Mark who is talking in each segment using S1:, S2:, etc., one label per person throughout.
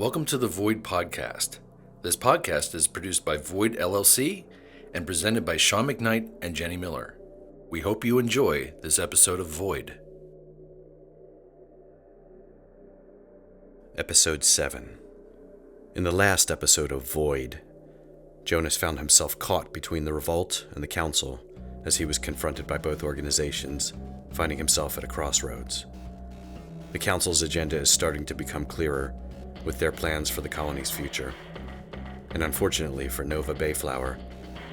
S1: Welcome to the Void Podcast. This podcast is produced by Void LLC and presented by Sean McKnight and Jenny Miller. We hope you enjoy this episode of Void.
S2: Episode 7. In the last episode of Void, Jonas found himself caught between the revolt and the council as he was confronted by both organizations, finding himself at a crossroads. The council's agenda is starting to become clearer with their plans for the colony's future. And unfortunately for Nova Bayflower,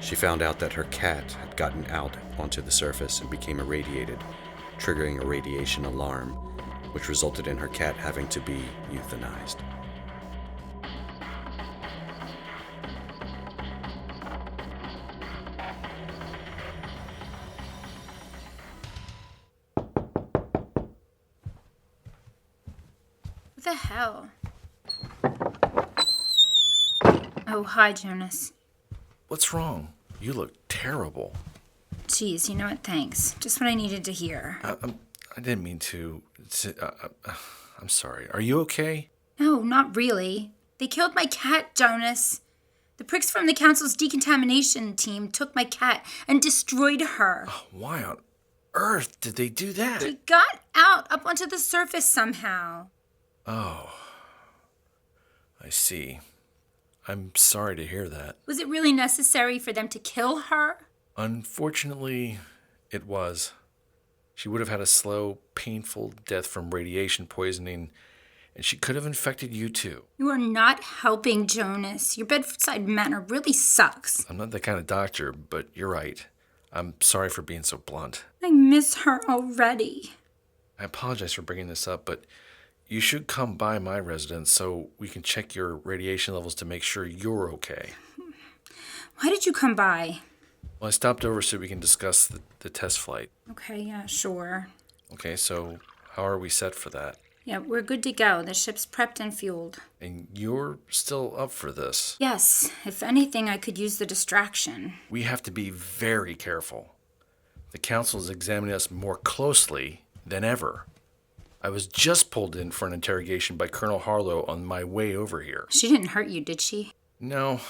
S2: she found out that her cat had gotten out onto the surface and became irradiated, triggering a radiation alarm, which resulted in her cat having to be euthanized.
S3: What the hell? Oh, hi, Jonas.
S1: What's wrong? You look terrible.
S3: Geez, you know what? Thanks. Just what I needed to hear.
S1: I didn't mean to. I'm sorry. Are you okay?
S3: No, not really. They killed my cat, Jonas. The pricks from the council's decontamination team took my cat and destroyed her.
S1: Why on earth did they do that?
S3: She got out up onto the surface somehow.
S1: Oh, I see. I'm sorry to hear that.
S3: Was it really necessary for them to kill her?
S1: Unfortunately, it was. She would have had a slow, painful death from radiation poisoning, and she could have infected you too.
S3: You are not helping, Jonas. Your bedside manner really sucks.
S1: I'm not that kind of doctor, but you're right. I'm sorry for being so blunt.
S3: I miss her already.
S1: I apologize for bringing this up, but you should come by my residence so we can check your radiation levels to make sure you're okay.
S3: Why did you come by?
S1: Well, I stopped over so we can discuss the test flight.
S3: Okay, yeah, sure.
S1: Okay, so how are we set for that?
S3: Yeah, we're good to go. The ship's prepped and fueled.
S1: And you're still up for this?
S3: Yes, if anything, I could use the distraction.
S1: We have to be very careful. The council is examining us more closely than ever. I was just pulled in for an interrogation by Colonel Harlow on my way over here.
S3: She didn't hurt you, did she?
S1: No,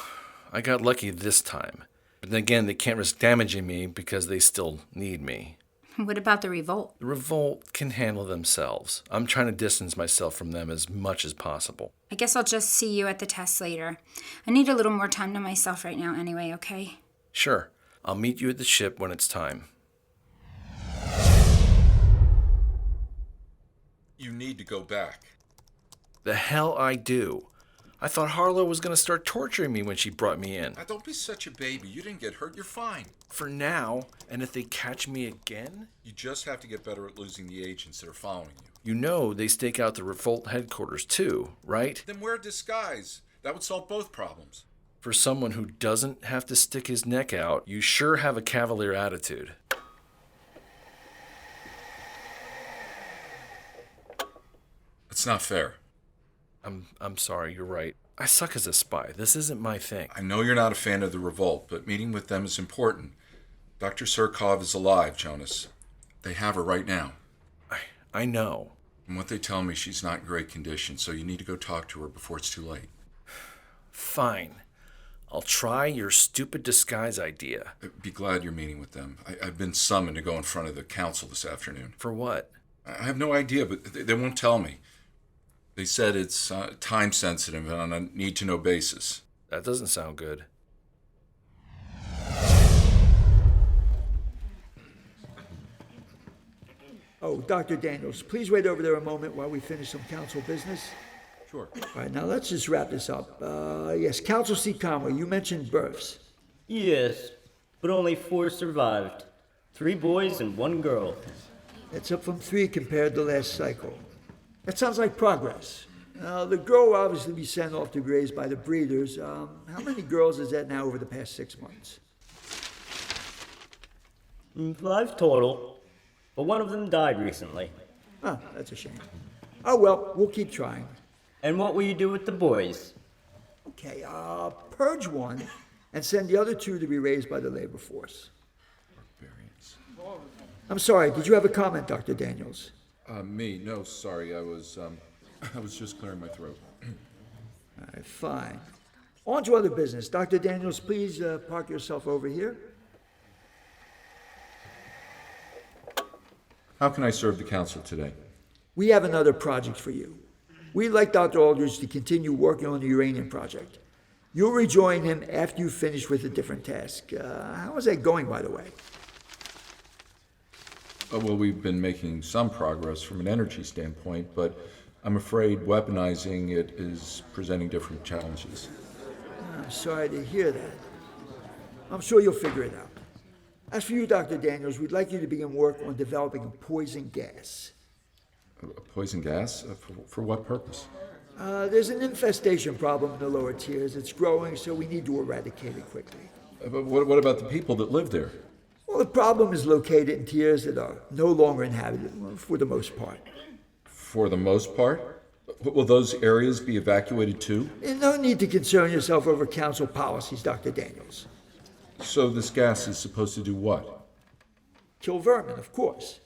S1: I got lucky this time. But then again, they can't risk damaging me because they still need me.
S3: What about the revolt?
S1: The revolt can handle themselves. I'm trying to distance myself from them as much as possible.
S3: I guess I'll just see you at the test later. I need a little more time to myself right now anyway, okay?
S1: Sure. I'll meet you at the ship when it's time.
S4: You need to go back.
S1: The hell I do. I thought Harlow was going to start torturing me when she brought me in.
S4: Now, don't be such a baby. You didn't get hurt. You're fine.
S1: For now, and if they catch me again?
S4: You just have to get better at losing the agents that are following you.
S1: You know they stake out the revolt headquarters too, right?
S4: Then wear a disguise. That would solve both problems.
S1: For someone who doesn't have to stick his neck out, you sure have a cavalier attitude.
S4: It's not fair.
S1: I'm sorry, you're right. I suck as a spy. This isn't my thing.
S4: I know you're not a fan of the revolt, but meeting with them is important. Dr. Surkov is alive, Jonas. They have her right now.
S1: I know.
S4: And what they tell me, she's not in great condition, so you need to go talk to her before it's too late.
S1: Fine. I'll try your stupid disguise idea.
S4: Be glad you're meeting with them. I've been summoned to go in front of the council this afternoon.
S1: For what?
S4: I have no idea, but they won't tell me. They said it's time sensitive and on a need-to-know basis.
S1: That doesn't sound good.
S5: Oh, Dr. Daniels, please wait over there a moment while we finish some council business.
S4: Sure.
S5: All right, now let's just wrap this up. Yes, Council seat Conway, you mentioned births.
S6: Yes, but only 4 survived. 3 boys and 1 girl.
S5: That's up from 3 compared to last cycle. That sounds like progress. The girl will obviously be sent off to be raised by the breeders. How many girls is that now over the past 6 months?
S6: 5 total, but one of them died recently.
S5: Oh, that's a shame. Oh, well, we'll keep trying.
S6: And what will you do with the boys?
S5: Okay, purge 1 and send the other 2 to be raised by the labor force. I'm sorry, did you have a comment, Dr. Daniels?
S4: Me? No, sorry. I was just clearing my throat.
S5: All right, fine. On to other business. Dr. Daniels, please park yourself over here.
S4: How can I serve the council today?
S5: We have another project for you. We'd like Dr. Aldridge to continue working on the uranium project. You'll rejoin him after you finish with a different task. How is that going, by the way?
S4: Well, we've been making some progress from an energy standpoint, but I'm afraid weaponizing it is presenting different challenges.
S5: I'm sorry to hear that. I'm sure you'll figure it out. As for you, Dr. Daniels, we'd like you to begin work on developing a poison gas.
S4: A poison gas? For what purpose?
S5: There's an infestation problem in the lower tiers. It's growing, so we need to eradicate it quickly.
S4: But what about the people that live there?
S5: Well, the problem is located in tiers that are no longer inhabited, for the most part.
S4: For the most part? Will those areas be evacuated too?
S5: And no need to concern yourself over council policies, Dr. Daniels.
S4: So this gas is supposed to do what?
S5: Kill vermin, of course.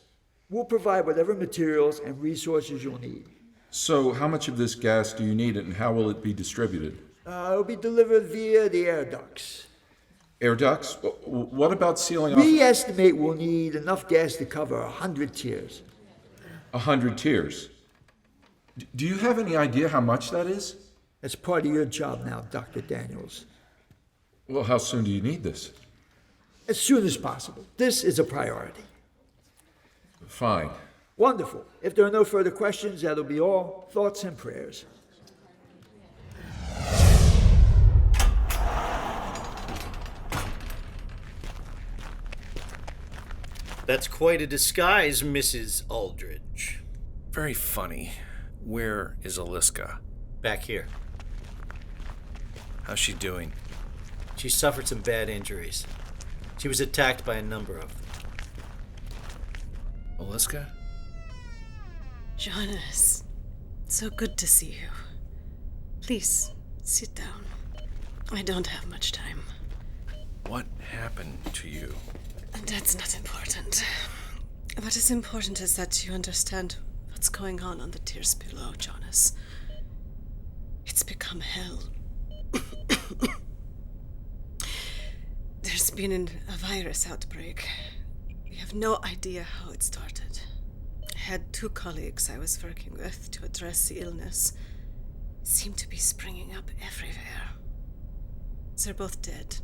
S5: We'll provide whatever materials and resources you'll need.
S4: So how much of this gas do you need and how will it be distributed?
S5: It'll be delivered via the air ducts.
S4: Air ducts? What about sealing off?
S5: We estimate we'll need enough gas to cover 100 tiers.
S4: 100 tiers? Do you have any idea how much that is?
S5: That's part of your job now, Dr. Daniels.
S4: Well, how soon do you need this?
S5: As soon as possible. This is a priority.
S4: Fine.
S5: Wonderful. If there are no further questions, that'll be all. Thoughts and prayers.
S7: That's quite a disguise, Mrs. Aldridge.
S1: Very funny. Where is Aliska?
S7: Back here.
S1: How's she doing?
S7: She suffered some bad injuries. She was attacked by a number of them.
S1: Aliska?
S8: Jonas, so good to see you. Please, sit down. I don't have much time.
S1: What happened to you?
S8: That's not important. What is important is that you understand what's going on the tiers below, Jonas. It's become hell. There's been a virus outbreak. We have no idea how it started. I had 2 colleagues I was working with to address the illness. It seemed to be springing up everywhere. They're both dead.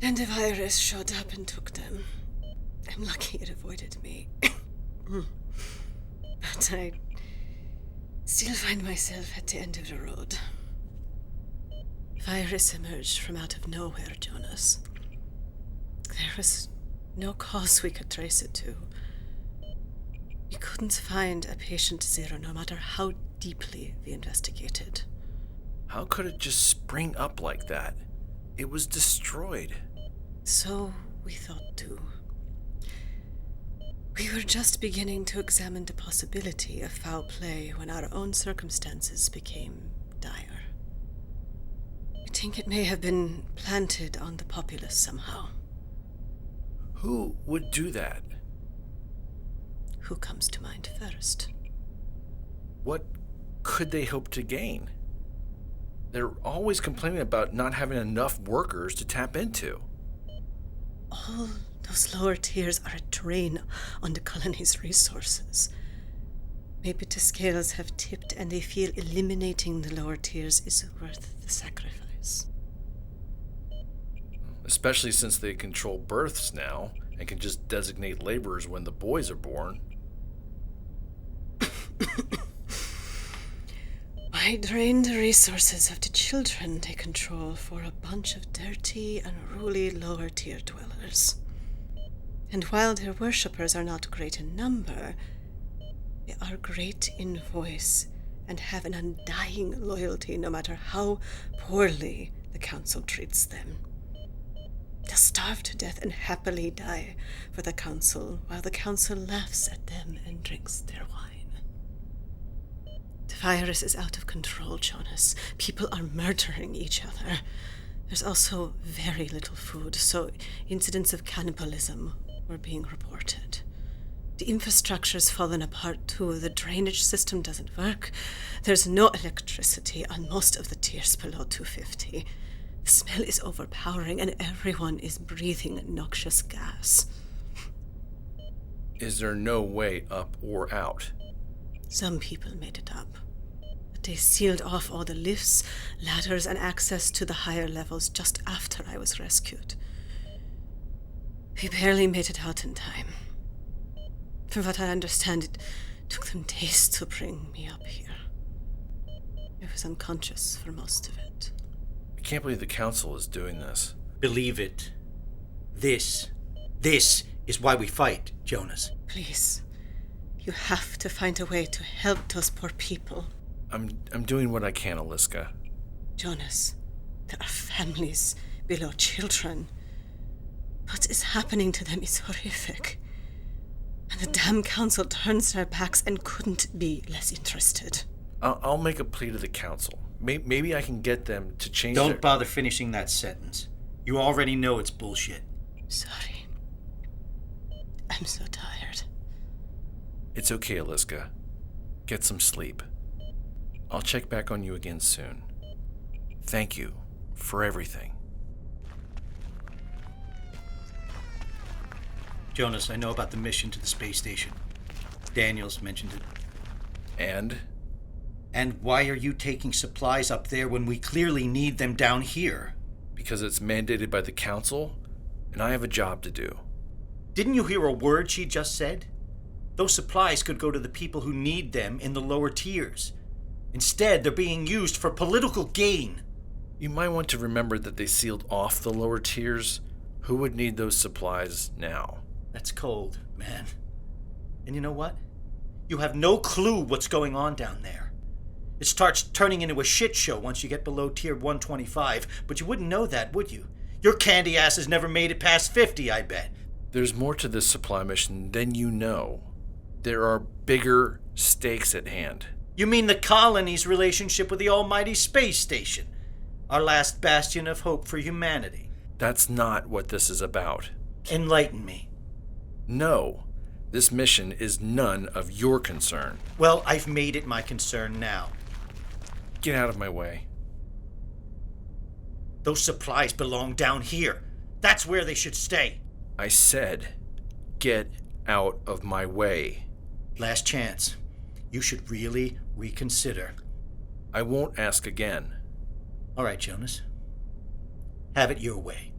S8: Then the virus showed up and took them. I'm lucky it avoided me. But I still find myself at the end of the road. Virus emerged from out of nowhere, Jonas. There was no cause we could trace it to. We couldn't find a patient 0 no matter how deeply we investigated.
S1: How could it just spring up like that? It was destroyed.
S8: So we thought too. We were just beginning to examine the possibility of foul play when our own circumstances became dire. I think it may have been planted on the populace somehow.
S1: Who would do that?
S8: Who comes to mind first?
S1: What could they hope to gain? They're always complaining about not having enough workers to tap into.
S8: All those lower tiers are a drain on the colony's resources. Maybe the scales have tipped and they feel eliminating the lower tiers is worth the sacrifice.
S1: Especially since they control births now and can just designate laborers when the boys are born.
S8: Why drain the resources of the children they control for a bunch of dirty, unruly lower-tier dwellers? And while their worshippers are not great in number, they are great in voice and have an undying loyalty no matter how poorly the council treats them. They'll starve to death and happily die for the council while the council laughs at them and drinks their wine. The virus is out of control, Jonas. People are murdering each other. There's also very little food, so incidents of cannibalism were being reported. The infrastructure's fallen apart too. The drainage system doesn't work. There's no electricity on most of the tiers below 250. The smell is overpowering and everyone is breathing noxious gas.
S1: Is there no way up or out?
S8: Some people made it up. But they sealed off all the lifts, ladders, and access to the higher levels just after I was rescued. We barely made it out in time. From what I understand, it took them days to bring me up here. I was unconscious for most of it.
S1: I can't believe the council is doing this.
S7: Believe it. This is why we fight, Jonas.
S8: Please, you have to find a way to help those poor people.
S1: I'm doing what I can, Aliska.
S8: Jonas, there are families below children. What is happening to them is horrific. And the damn council turns their backs and couldn't be less interested.
S1: I'll make a plea to the council. Maybe I can get them to change
S7: Don't bother finishing that sentence. You already know it's bullshit.
S8: Sorry. I'm so tired.
S1: It's okay, Aliska. Get some sleep. I'll check back on you again soon. Thank you for everything.
S7: Jonas, I know about the mission to the space station. Daniels mentioned it.
S1: And?
S7: And why are you taking supplies up there when we clearly need them down here?
S1: Because it's mandated by the council, and I have a job to do.
S7: Didn't you hear a word she just said? Those supplies could go to the people who need them in the lower tiers. Instead, they're being used for political gain.
S1: You might want to remember that they sealed off the lower tiers. Who would need those supplies now?
S7: That's cold, man. And you know what? You have no clue what's going on down there. It starts turning into a shit show once you get below tier 125, but you wouldn't know that, would you? Your candy ass has never made it past 50, I bet.
S1: There's more to this supply mission than you know. There are bigger stakes at hand.
S7: You mean the colony's relationship with the almighty space station? Our last bastion of hope for humanity.
S1: That's not what this is about.
S7: Enlighten me.
S1: No, this mission is none of your concern.
S7: Well, I've made it my concern now.
S1: Get out of my way.
S7: Those supplies belong down here. That's where they should stay.
S1: I said, get out of my way.
S7: Last chance. You should really reconsider.
S1: I won't ask again.
S7: All right, Jonas. Have it your way.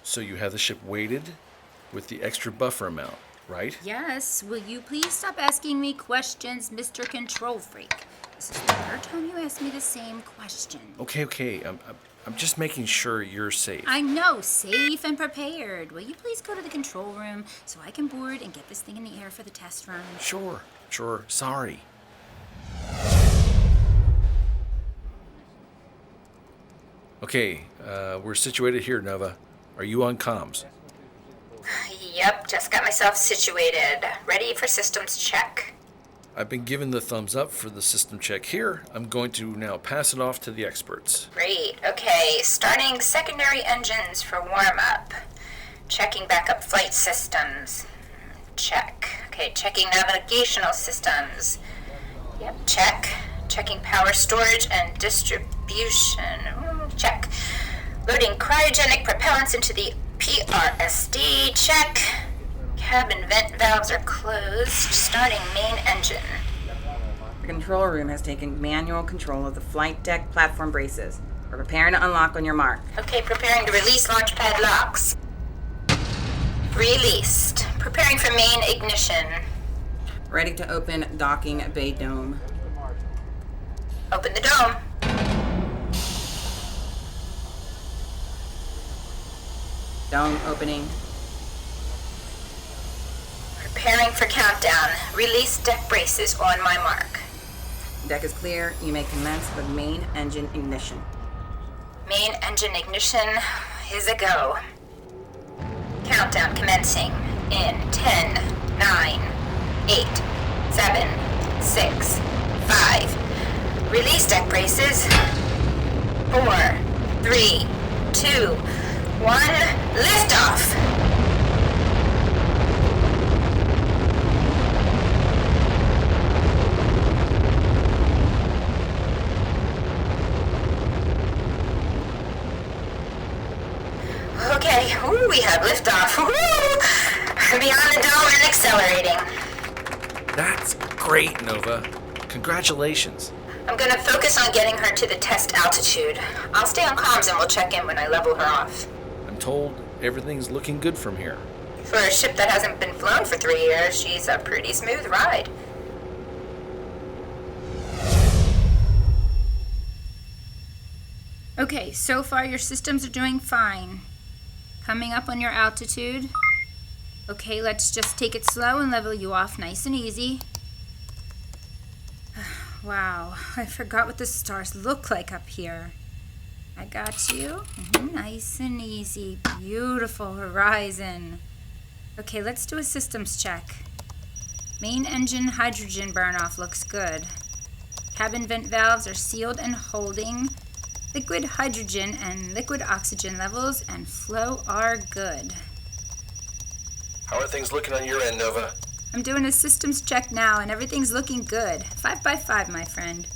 S1: So you have the ship weighted with the extra buffer amount, right?
S3: Yes, will you please stop asking me questions, Mr. Control Freak? This is the third time you asked me the same question.
S1: Okay. I'm just making sure you're safe.
S3: I know, safe and prepared. Will you please go to the control room so I can board and get this thing in the air for the test run?
S1: Sure. Sorry. Okay, we're situated here, Nova. Are you on comms?
S3: Yep, just got myself situated. Ready for systems check.
S1: I've been given the thumbs up for the system check here. I'm going to now pass it off to the experts.
S3: Great, okay. Starting secondary engines for warm-up. Checking backup flight systems. Check. Okay, checking navigational systems. Yep, check. Checking power storage and distribution. Check. Loading cryogenic propellants into the PRSD. Check. Cabin vent valves are closed. Starting main engine.
S9: The control room has taken manual control of the flight deck platform braces. We're preparing to unlock on your mark.
S3: Okay, preparing to release launch pad locks. Released. Preparing for main ignition.
S9: Ready to open docking bay dome.
S3: Open the dome.
S9: Dome opening.
S3: Preparing for countdown. Release deck braces on my mark.
S9: Deck is clear. You may commence the main engine ignition.
S3: Main engine ignition is a go. Countdown commencing in 10, 9, 8, 7, 6, 5. Release deck braces. 4, 3, 2, 1, liftoff! Okay, ooh, we have liftoff. Ooh, beyond the dome and accelerating.
S1: That's great, Nova. Congratulations.
S3: I'm gonna focus on getting her to the test altitude. I'll stay on comms and we'll check in when I level her off.
S1: I'm told everything's looking good from here.
S3: For a ship that hasn't been flown for 3 years, she's a pretty smooth ride.
S10: Okay, so far your systems are doing fine. Coming up on your altitude. Okay, let's just take it slow and level you off nice and easy. Wow, I forgot what the stars look like up here. I got you. Nice and easy. Beautiful horizon. Okay, let's do a systems check. Main engine hydrogen burn-off looks good. Cabin vent valves are sealed and holding. Liquid hydrogen and liquid oxygen levels and flow are good.
S1: How are things looking on your end, Nova?
S10: I'm doing a systems check now and everything's looking good. 5 by 5, my friend.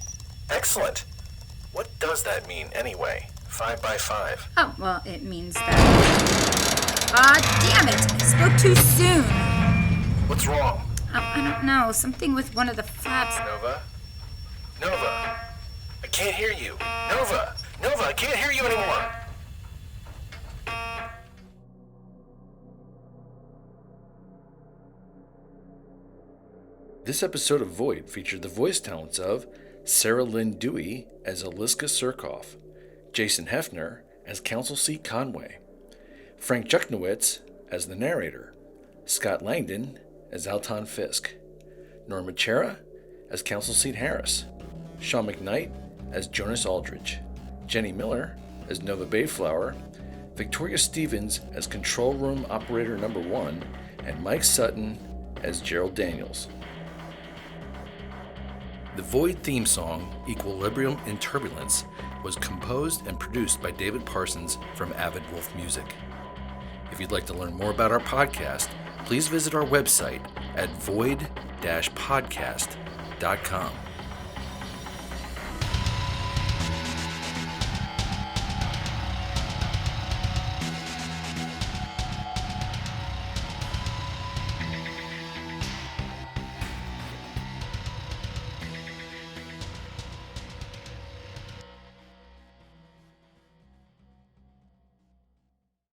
S1: Excellent. What does that mean anyway? 5 by 5.
S10: Oh, well, it means that... damn it! I spoke too soon.
S1: What's wrong?
S10: Oh, I don't know. Something with one of the flaps.
S1: Nova? Nova? I can't hear you. Nova! Nova, I can't hear you anymore! This episode of Void featured the voice talents of Sarah Lynn Dewey as Aliska Surkoff, Jason Hefner as Council Seat Conway, Frank Juchnowitz as the narrator, Scott Langdon as Alton Fisk, Norma Chera as Council Seat Harris, Sean McKnight as Jonas Aldridge, Jenny Miller as Nova Bayflower, Victoria Stevens as Control Room Operator Number 1, and Mike Sutton as Gerald Daniels. The Void theme song, Equilibrium in Turbulence, was composed and produced by David Parsons from Avid Wolf Music. If you'd like to learn more about our podcast, please visit our website at void-podcast.com.